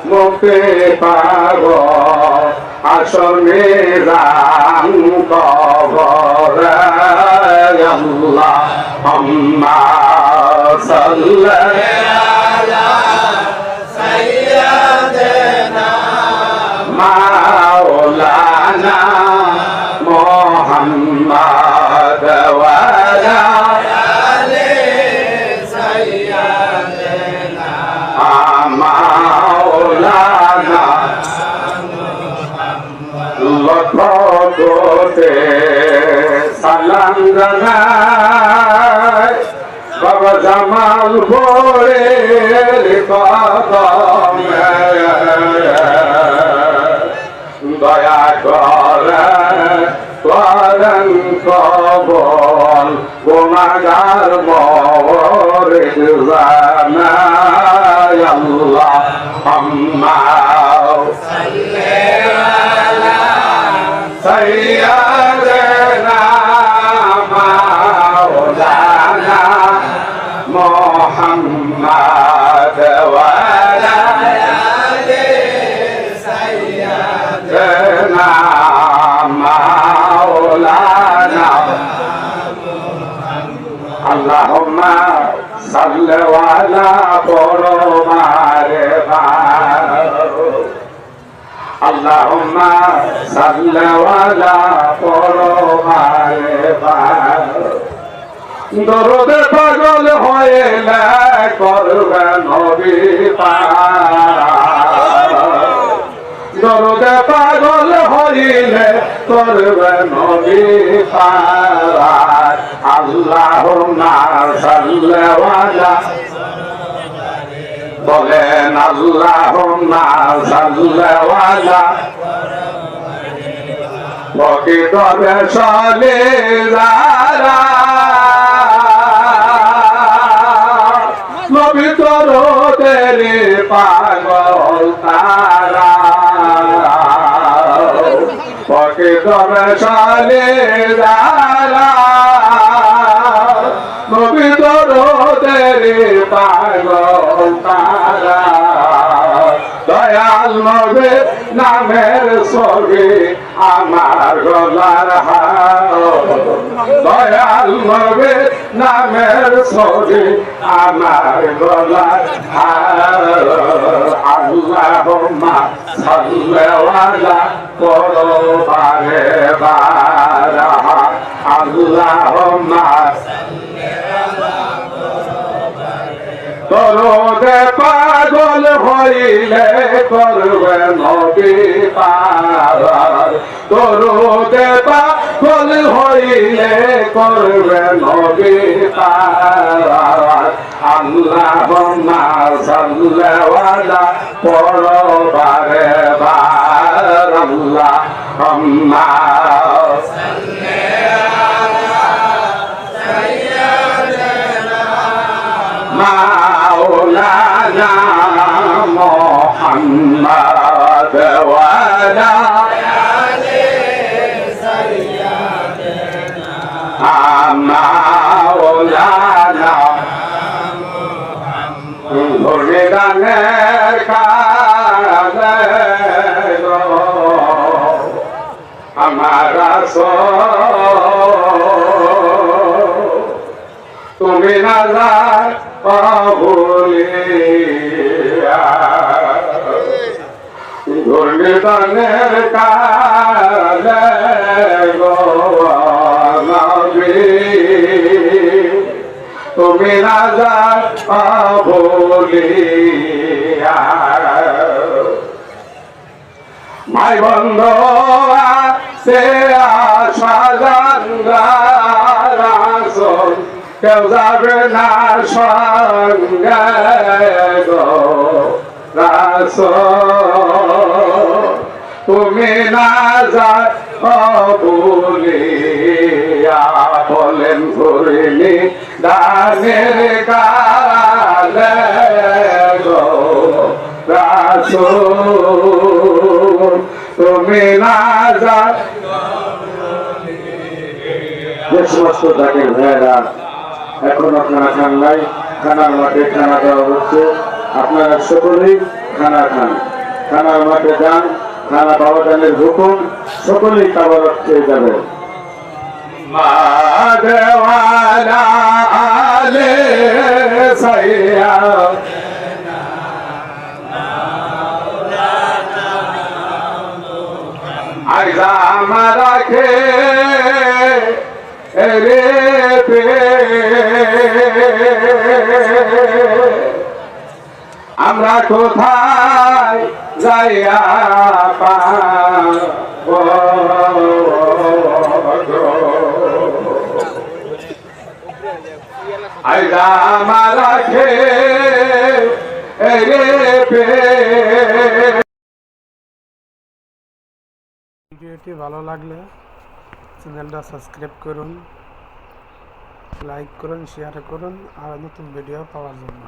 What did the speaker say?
মুক্তি পাব আসর নিজাম কবরে আল্লাহুম্মা সাল্লি আলা সাইয়্যিদিনা মাওলানা মুহাম্মদ ওয়া আলা আলি সাইয়্যিদিনা মাওলানা লক্ষ কোটি সালাম জানাই বাবা জামাল ভোরের কদমে দয়া করে করেন কবল গুনাহগার মওরিদ জানাই আল্লাহুম্মা সাল্লি আলা সাইয়্যিদিনা মাওলানা মুহাম্মদ ওয়া আলা আলি সাইয়্যিদিনা মাওলানা আল্লাহুম্মা সাল্লি আলা পরমারে আল্লাহুম্মা সাল্লি আলা পরমারে দরুদে পাগল হইলে করবে নবী পাক দরুদে পাগল হইলে করবে নবী পাক আল্লাহুম্মা সাল্লি আলা বলেন আল্লাহুম্মা সাল্লি আলা প্রকৃত বেশলে যারা নবী তরদের পাগল তারা প্রকৃত বেশলে যারা নবী তরদের পাগল তারা দয়াল নবীর নামের ছবি আমার গলার হার দয়াল নবীর নামের ছবি আমার গলার হার আল্লাহুম্মা সাল্লি আলা পরমারে বারা আল্লাহুম্মা দরুদে পাগল হইলে করবে নবী পার দরুদে পাগল হইলে করবে নবী পার আল্লাহুম্মা সাল্লি আলা পরমারে বার আল্লাহুম্মা সাল্লি মাওলানা মুহাম্মদ ওয়া আলা আলি সাইয়্যিদিনা মাওলানা মুহাম্মদ গানের কালে আমার তুমি না যায় বলিয়া দুর্নিদানের কালে গো নবী তুমি না যায় বলিয়া মাই বন্ধ সে আশা জানগার কেউ যাবে না সঙ্গে গো রাসূল তুমি না যাও বলিয়া বলেন ঘুরিনি দানের কালে গো রাসূল তুমি না যাও যে সমস্ত জাতির ভাইয়েরা এখন আপনারা খান নাই খানার মাঠে খানা দেওয়া হচ্ছে। আপনারা সকলেই খানা খান, খানার মাঠে যান, খানা বাবাজানের হুকুম, সকলেই খাবার খেয়ে যাবে। মা দেওয়ালা আলে সাইয়া আইজা আমারা খে রে পে আমরা কোথায় যাইয়া পাব আইজা আমারা খে রে পে। ভিডিওটি ভালো লাগলে চ্যানেলটা সাবস্ক্রাইব করুন, লাইক করুন, শেয়ার করুন আর নতুন ভিডিও পাওয়ার জন্য।